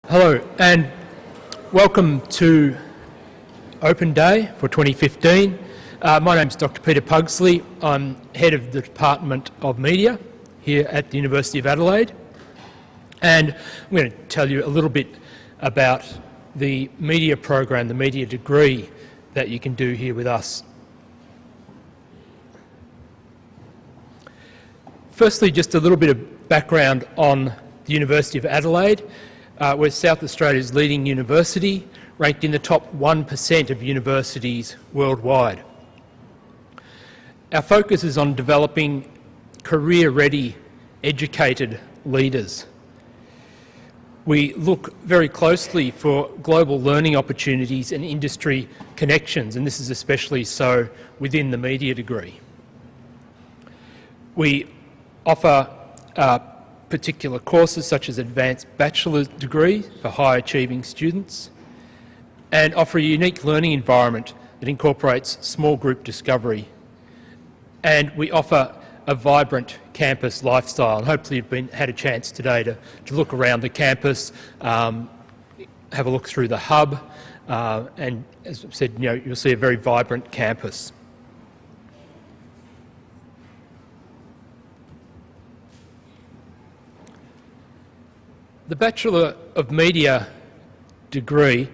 Hello and welcome to Open Day for 2015. My name's Dr. Peter Pugsley. I'm Head of the Department of Media here at the University of Adelaide, and I'm going to tell you a little bit about the media program, the media degree that you can do here with us. Firstly, just a little bit of background on the University of Adelaide. We're South Australia's leading university, ranked in the top 1% of universities worldwide. Our focus is on developing career-ready, educated leaders. We look very closely for global learning opportunities and industry connections, and this is especially so within the media degree. We offer particular courses such as advanced bachelor degree for high achieving students, and offer a unique learning environment that incorporates small group discovery. And we offer a vibrant campus lifestyle, and hopefully you've had a chance today to look around the campus, have a look through the hub, and as I've said, you'll see a very vibrant campus. The Bachelor of Media degree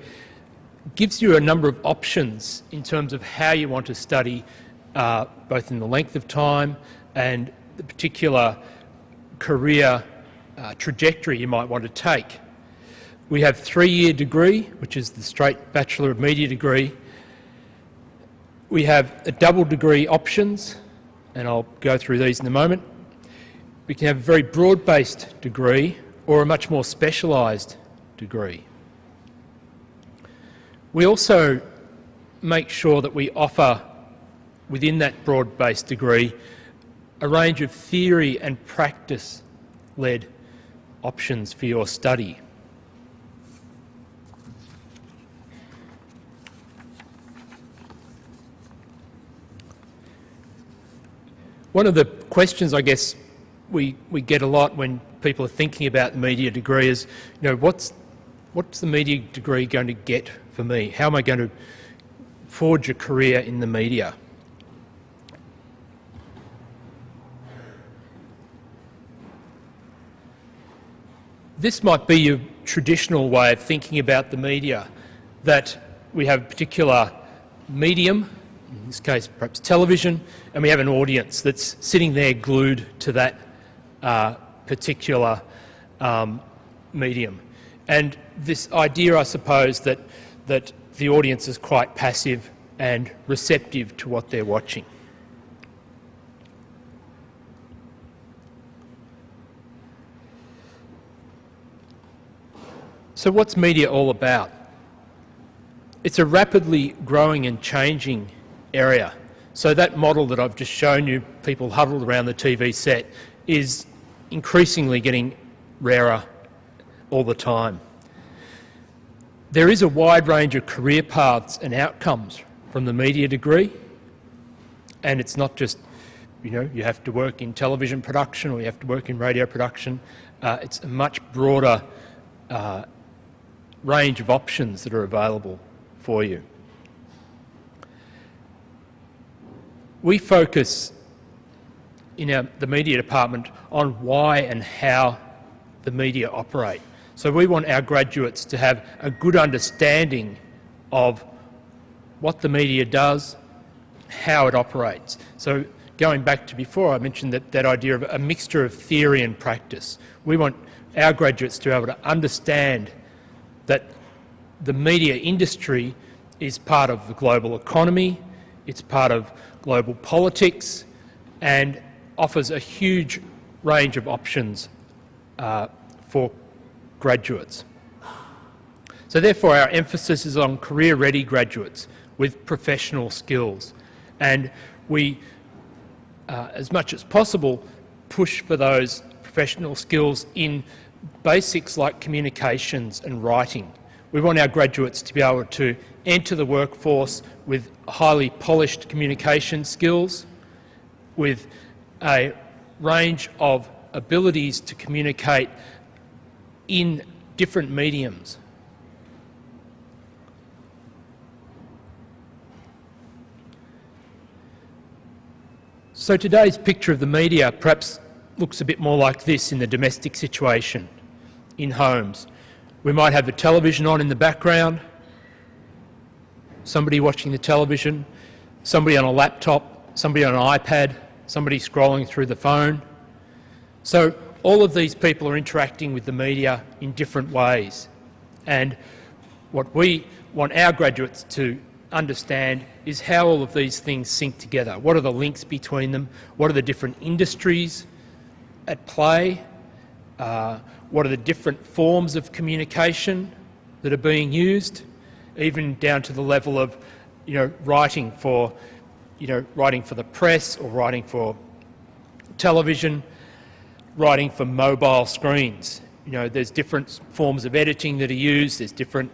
gives you a number of options in terms of how you want to study, both in the length of time and the particular career trajectory you might want to take. We have a 3-year degree, which is the straight Bachelor of Media degree. We have a double degree options, and I'll go through these in a moment. We can have a very broad-based degree, or a much more specialised degree. We also make sure that we offer, within that broad-based degree, a range of theory and practice-led options for your study. One of the questions, I guess, we get a lot when people are thinking about the media degree is, what's the media degree going to get for me? How am I going to forge a career in the media? This might be your traditional way of thinking about the media, that we have a particular medium, in this case perhaps television, and we have an audience that's sitting there glued to that particular medium. And this idea, I suppose, that the audience is quite passive and receptive to what they're watching. So what's media all about? It's a rapidly growing and changing area. So that model that I've just shown you, people huddled around the TV set, is increasingly getting rarer all the time. There is a wide range of career paths and outcomes from the media degree, and it's not just, you have to work in television production or you have to work in radio production. It's a much broader range of options that are available for you. We focus in the media department on why and how the media operate. So we want our graduates to have a good understanding of what the media does, how it operates. So going back to before, I mentioned that idea of a mixture of theory and practice. We want our graduates to be able to understand that the media industry is part of the global economy, it's part of global politics, and offers a huge range of options for graduates. So therefore our emphasis is on career-ready graduates with professional skills, and we, as much as possible, push for those professional skills in basics like communications and writing. We want our graduates to be able to enter the workforce with highly polished communication skills, with a range of abilities to communicate in different mediums. So today's picture of the media perhaps looks a bit more like this in the domestic situation, in homes. We might have the television on in the background, somebody watching the television, somebody on a laptop, somebody on an iPad, somebody scrolling through the phone. So all of these people are interacting with the media in different ways. And what we want our graduates to understand is how all of these things sync together. What are the links between them? What are the different industries at play? What are the different forms of communication that are being used? Even down to the level of, writing for the press, or writing for television, writing for mobile screens. There's different forms of editing that are used. There's different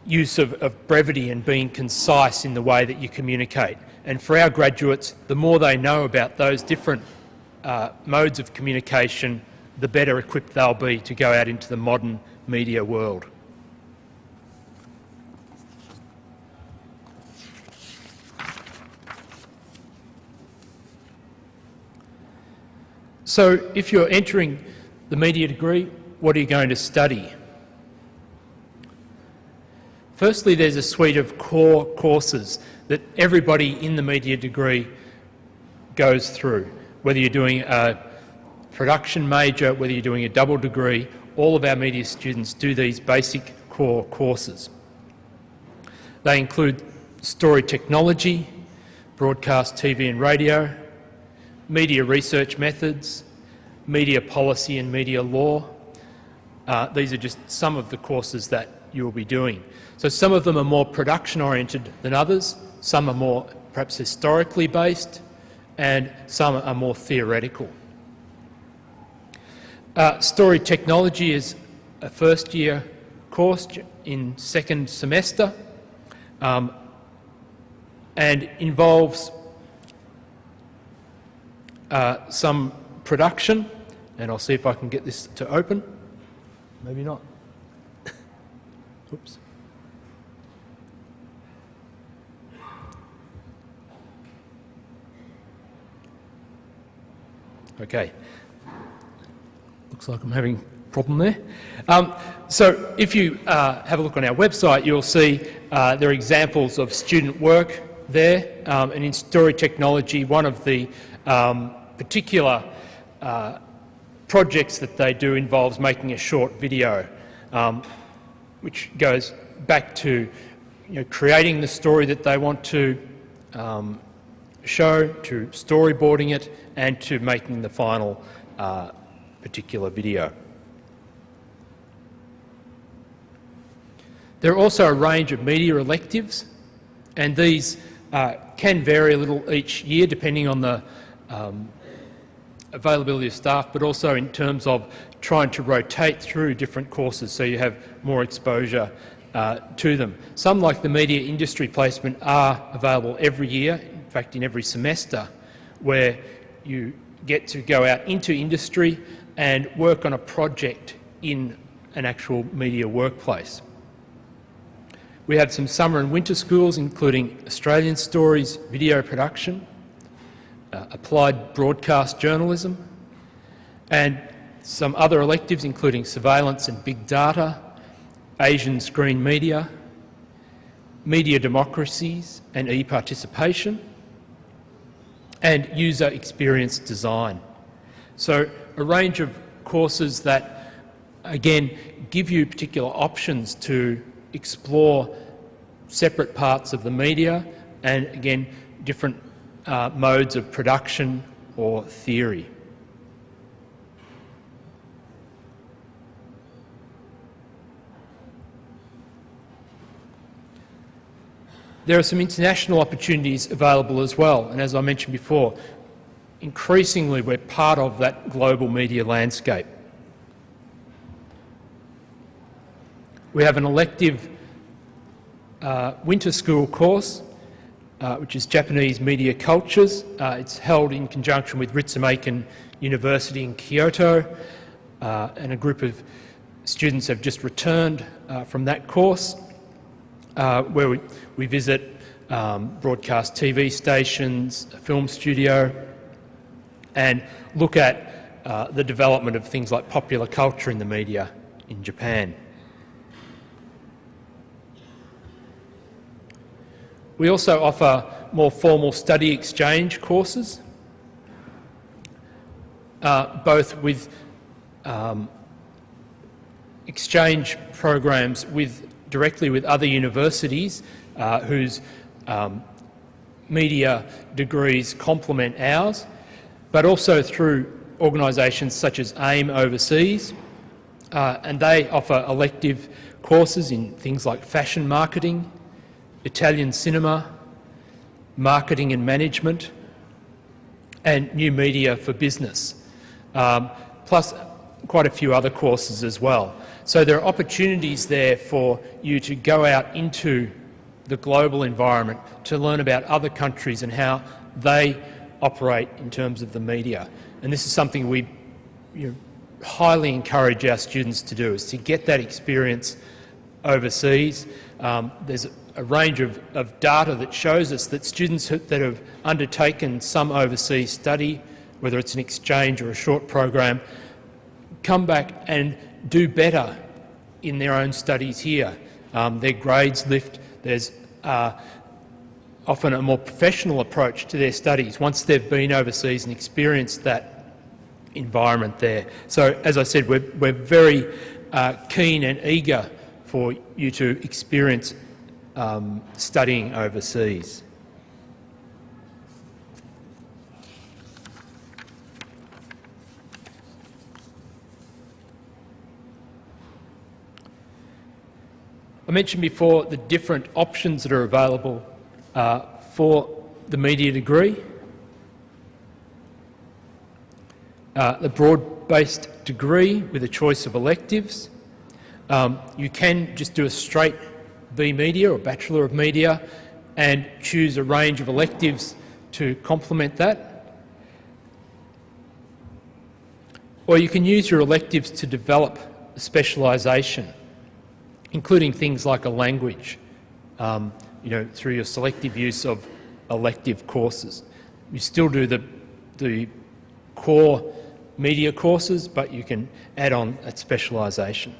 use of brevity and being concise in the way that you communicate. And for our graduates, the more they know about those different modes of communication, the better equipped they'll be to go out into the modern media world. So if you're entering the media degree, what are you going to study? Firstly, there's a suite of core courses that everybody in the media degree goes through. Whether you're doing a production major, whether you're doing a double degree, all of our media students do these basic core courses. They include story technology, broadcast TV and radio, media research methods, media policy and media law. These are just some of the courses that you'll be doing. So some of them are more production oriented than others, some are more perhaps historically based, and some are more theoretical. Story technology is a first year course in second semester and involves some production, and I'll see if I can get this to open. Maybe not. Oops. Okay. Looks like I'm having a problem there. So if you have a look on our website, you'll see there are examples of student work there, and in story technology, one of the particular projects that they do involves making a short video, which goes back to creating the story that they want to show, to storyboarding it, and to making the final particular video. There are also a range of media electives, and these can vary a little each year depending on the availability of staff, but also in terms of trying to rotate through different courses so you have more exposure to them. Some, like the media industry placement, are available every year, in fact in every semester, where you get to go out into industry and work on a project in an actual media workplace. We have some summer and winter schools, including Australian Stories, video production, applied broadcast journalism, and some other electives including surveillance and big data, Asian screen media, media democracies and e-participation, and user experience design. So a range of courses that, again, give you particular options to explore separate parts of the media and, again, different modes of production or theory. There are some international opportunities available as well, and as I mentioned before, increasingly we're part of that global media landscape. We have an elective winter school course, which is Japanese Media Cultures. It's held in conjunction with Ritsumeikan University in Kyoto. and a group of students have just returned from that course, where we visit broadcast TV stations, a film studio, and look at the development of things like popular culture in the media in Japan. We also offer more formal study exchange courses, both with exchange programs directly with other universities whose media degrees complement ours, but also through organisations such as AIM overseas, and they offer elective courses in things like fashion marketing, Italian cinema, marketing and management, and new media for business, plus quite a few other courses as well. So there are opportunities there for you to go out into the global environment to learn about other countries and how they operate in terms of the media. And this is something we highly encourage our students to do, is to get that experience overseas. There's a range of data that shows us that students that have undertaken some overseas study, whether it's an exchange or a short program, come back and do better in their own studies here. Their grades lift. There's often a more professional approach to their studies once they've been overseas and experienced that environment there. So, as I said, we're very keen and eager for you to experience studying overseas. I mentioned before the different options that are available for the media degree. The broad-based degree with a choice of electives. You can just do a straight B Media or Bachelor of Media and choose a range of electives to complement that. Or you can use your electives to develop a specialisation, including things like a language, through your selective use of elective courses. You still do the core media courses, but you can add on a specialisation.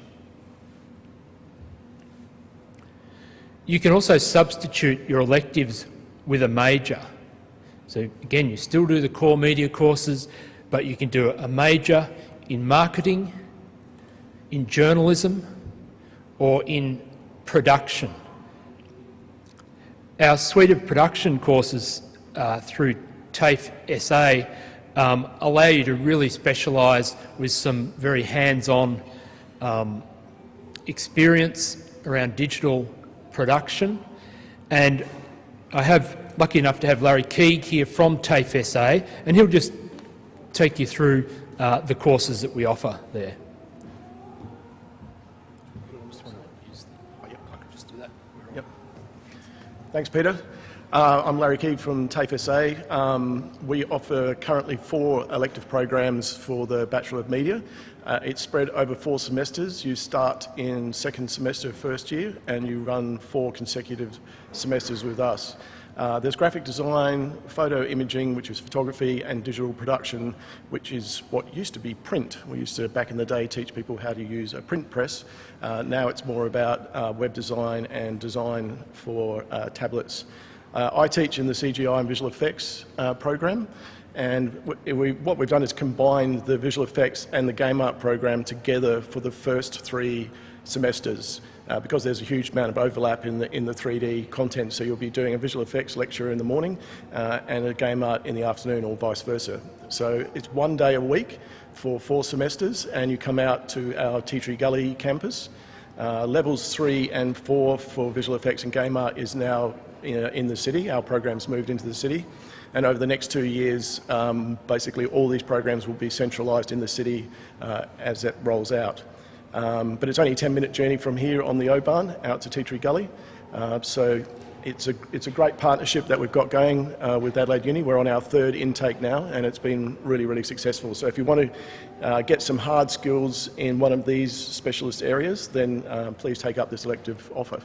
You can also substitute your electives with a major. So again, you still do the core media courses, but you can do a major in marketing, in journalism, or in production. Our suite of production courses through TAFE SA allow you to really specialise with some very hands-on experience around digital production. And I have lucky enough to have Larry Keeg here from TAFE SA, and he'll just take you through the courses that we offer there. Thanks, Peter. I'm Larry Keeg from TAFE SA. We offer currently 4 elective programs for the Bachelor of Media. It's spread over 4 semesters. You start in second semester of first year and you run 4 consecutive semesters with us. There's graphic design, photo imaging, which is photography, and digital production, which is what used to be print. We used to, back in the day, teach people how to use a print press. Now it's more about web design and design for tablets. I teach in the CGI and visual effects program, and what we've done is combine the visual effects and the game art program together for the first 3 semesters. Because there's a huge amount of overlap in the 3D content, so you'll be doing a visual effects lecture in the morning and a game art in the afternoon, or vice versa. So it's 1 day a week for 4 semesters, and you come out to our Tea Tree Gully campus. Levels 3 and 4 for visual effects and game art is now in the city. Our program's moved into the city, and over the next 2 years, basically all these programs will be centralised in the city as it rolls out. But it's only a 10-minute journey from here on the O-Bahn out to Tea Tree Gully. So It's a great partnership that we've got going with Adelaide Uni. We're on our third intake now, and it's been really, really successful. So if you want to get some hard skills in one of these specialist areas, then please take up this elective offer.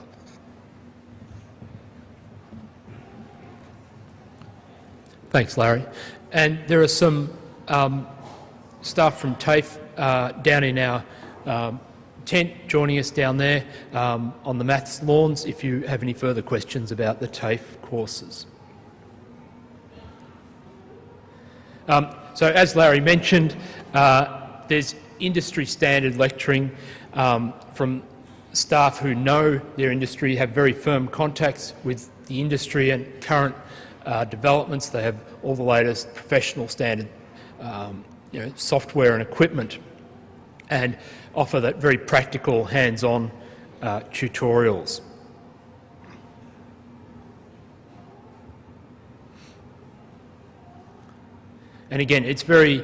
Thanks, Larry. And there are some staff from TAFE down in our tent joining us down there on the maths lawns if you have any further questions about the TAFE courses. So as Larry mentioned, there's industry standard lecturing from staff who know their industry, have very firm contacts with the industry and current developments. They have all the latest professional standard software and equipment, and offer that very practical, hands-on tutorials. And again, it's very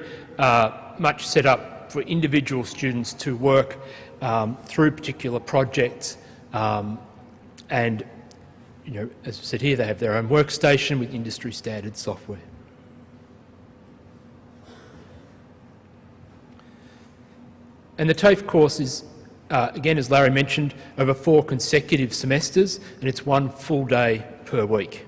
much set up for individual students to work through particular projects, and as I said here, they have their own workstation with industry standard software. And the TAFE course is, again, as Larry mentioned, over 4 consecutive semesters, and it's 1 full day per week.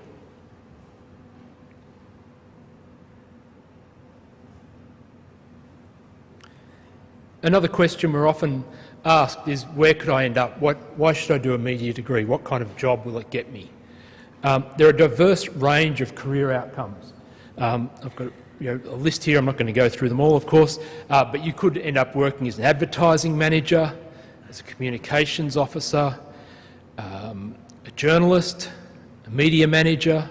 Another question we're often asked is, where could I end up? Why should I do a media degree? What kind of job will it get me? There are a diverse range of career outcomes. I've got a list here. I'm not going to go through them all, of course, but you could end up working as an advertising manager, as a communications officer, a journalist, a media manager,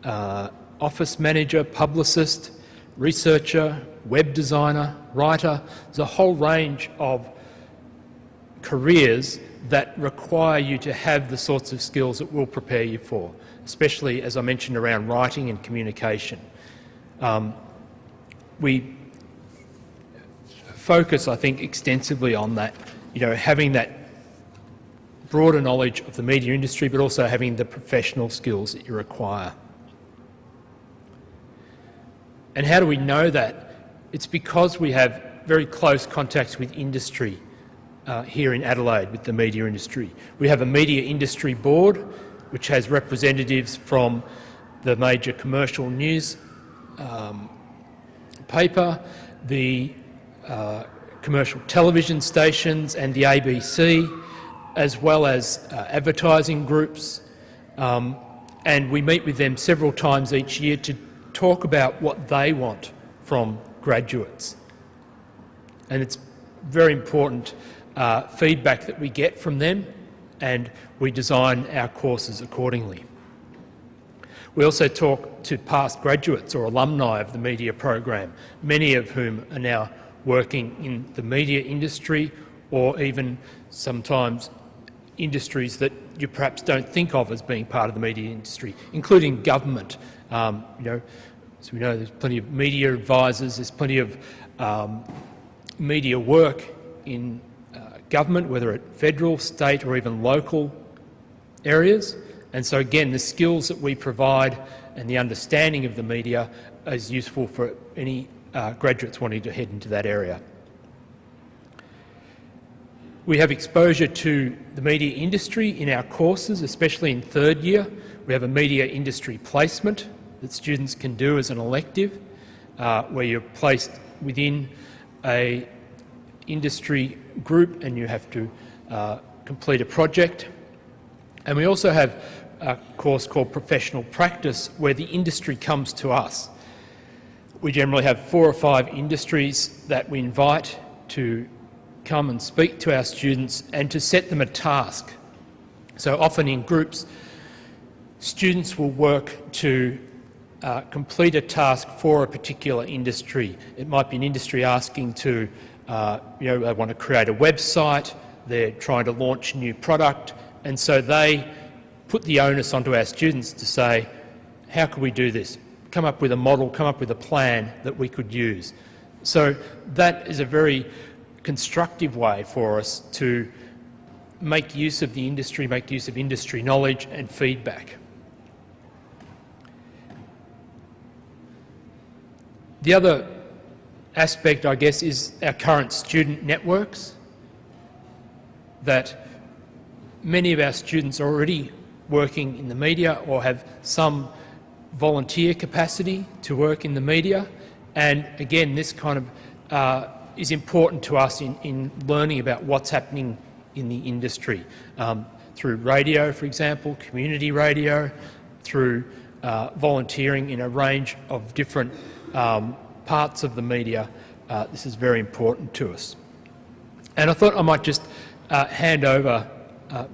office manager, publicist, researcher, web designer, writer. There's a whole range of careers that require you to have the sorts of skills that will prepare you for, especially, as I mentioned, around writing and communication. We focus, I think, extensively on that, having that broader knowledge of the media industry, but also having the professional skills that you require. And how do we know that? It's because we have very close contacts with industry here in Adelaide, with the media industry. We have a media industry board, which has representatives from the major commercial news paper, the commercial television stations and the ABC, as well as advertising groups, and we meet with them several times each year to talk about what they want from graduates. And it's very important feedback that we get from them, and we design our courses accordingly. We also talk to past graduates or alumni of the media program, many of whom are now working in the media industry, or even sometimes industries that you perhaps don't think of as being part of the media industry, including government. As we know, there's plenty of media advisors, there's plenty of media work in government, whether at federal, state or even local areas. And so again, the skills that we provide and the understanding of the media is useful for any graduates wanting to head into that area. We have exposure to the media industry in our courses, especially in third year. We have a media industry placement that students can do as an elective, where you're placed within a industry group and you have to complete a project. And we also have a course called Professional Practice, where the industry comes to us. We generally have 4 or 5 industries that we invite to come and speak to our students and to set them a task. So often in groups, students will work to complete a task for a particular industry. It might be an industry asking to, they want to create a website, they're trying to launch a new product, and so they put the onus onto our students to say, how could we do this? Come up with a model, come up with a plan that we could use. So that is a very constructive way for us to make use of the industry, make use of industry knowledge and feedback. The other aspect, I guess, is our current student networks, that many of our students are already working in the media or have some volunteer capacity to work in the media, and again this kind of is important to us in learning about what's happening in the industry through radio, for example, community radio, through volunteering in a range of different parts of the media. This is very important to us. And I thought I might just hand over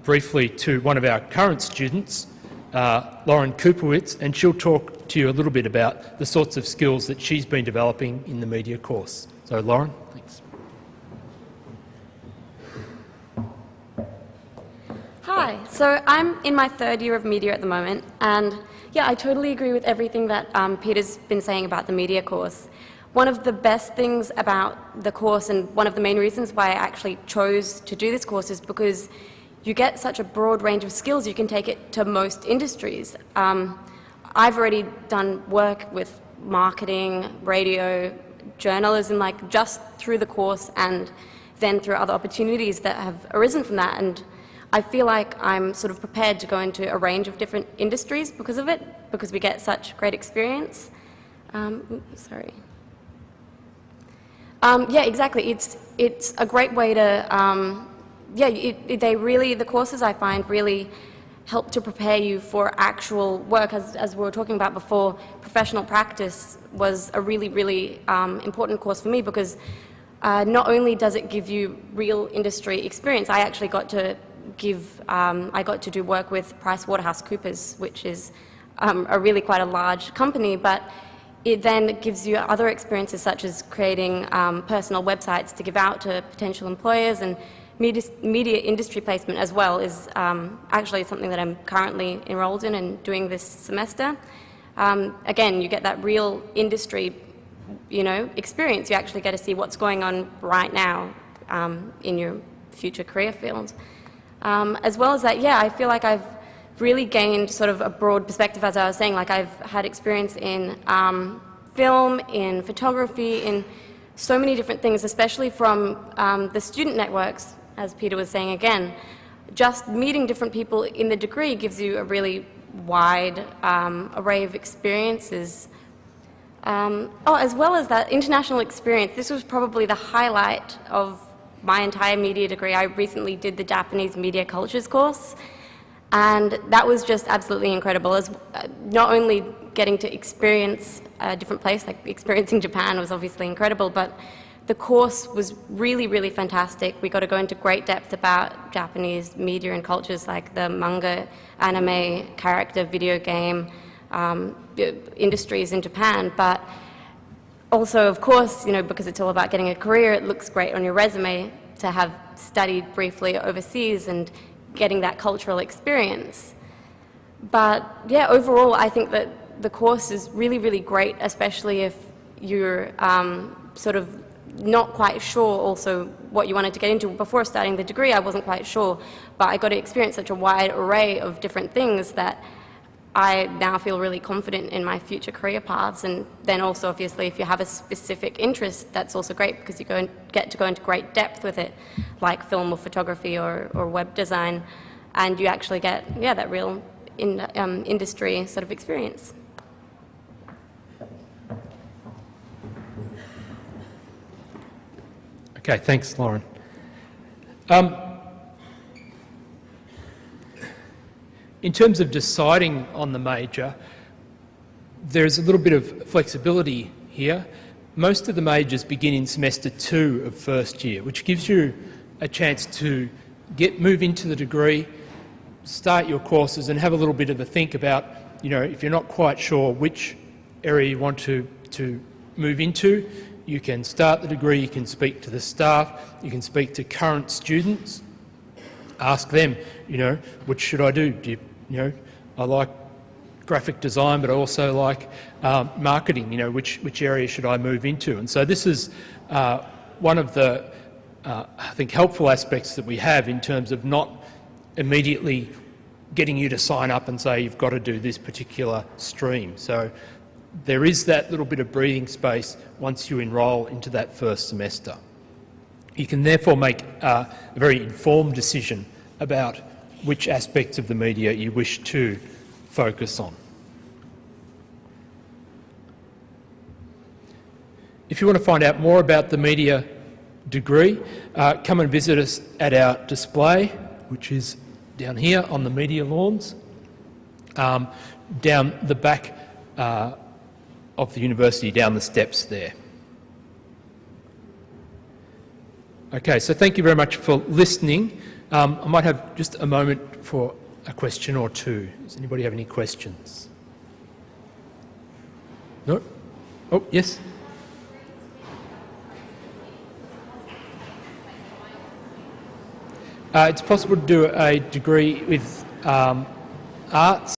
briefly to one of our current students, Lauren Kupowitz, and she'll talk to you a little bit about the sorts of skills that she's been developing in the media course. So Lauren, thanks. Hi, so I'm in my third year of media at the moment, and yeah, I totally agree with everything that Peter's been saying about the media course. One of the best things about the course, and one of the main reasons why I actually chose to do this course, is because you get such a broad range of skills. You can take it to most industries. I've already done work with marketing, radio, journalism, like just through the course and then through other opportunities that have arisen from that. And I feel like I'm sort of prepared to go into a range of different industries because of it, because we get such great experience. Yeah, exactly. It's a great way to, the courses I find really help to prepare you for actual work. As we were talking about before, professional practice was a really, really important course for me, because not only does it give you real industry experience, I actually got to do work with PricewaterhouseCoopers, which is a really quite a large company, but it then gives you other experiences such as creating personal websites to give out to potential employers, and media industry placement as well is actually something that I'm currently enrolled in and doing this semester. Again, you get that real industry, experience. You actually get to see what's going on right now in your future career field. As well as that, yeah, I feel like I've really gained sort of a broad perspective, as I was saying. Like, I've had experience in film, in photography, in so many different things, especially from the student networks, as Peter was saying again. Just meeting different people in the degree gives you a really wide array of experiences. As well as that international experience, this was probably the highlight of my entire media degree. I recently did the Japanese media cultures course, and that was just absolutely incredible. As not only getting to experience a different place, like experiencing Japan was obviously incredible, but the course was really, really fantastic. We got to go into great depth about Japanese media and cultures, like the manga, anime, character, video game industries in Japan. But also, of course, because it's all about getting a career, it looks great on your resume to have studied briefly overseas and getting that cultural experience. But yeah, overall, I think that the course is really, really great, especially if you're sort of not quite sure also what you wanted to get into. Before starting the degree, I wasn't quite sure, but I got to experience such a wide array of different things that I now feel really confident in my future career paths. And then also, obviously, if you have a specific interest, that's also great, because you get to go into great depth with it, like film or photography or web design, and you actually get, yeah, that real industry sort of experience. Okay, thanks, Lauren. In terms of deciding on the major, there's a little bit of flexibility here. Most of the majors begin in semester 2 of first year, which gives you a chance to move into the degree, start your courses, and have a little bit of a think about, if you're not quite sure which area you want to move into, you can start the degree, you can speak to the staff, you can speak to current students, ask them, what should I do? I like graphic design, but I also like marketing, which area should I move into? And so this is one of the I think, helpful aspects that we have in terms of not immediately getting you to sign up and say you've got to do this particular stream. So there is that little bit of breathing space once you enrol into that first semester. You can therefore make a very informed decision about which aspects of the media you wish to focus on. If you want to find out more about the media degree, come and visit us at our display, which is down here on the media lawns, down the back of the university, down the steps there. Okay, so thank you very much for listening. I might have just a moment for a question or two. Does anybody have any questions? No? Oh, yes? It's possible to do a degree with arts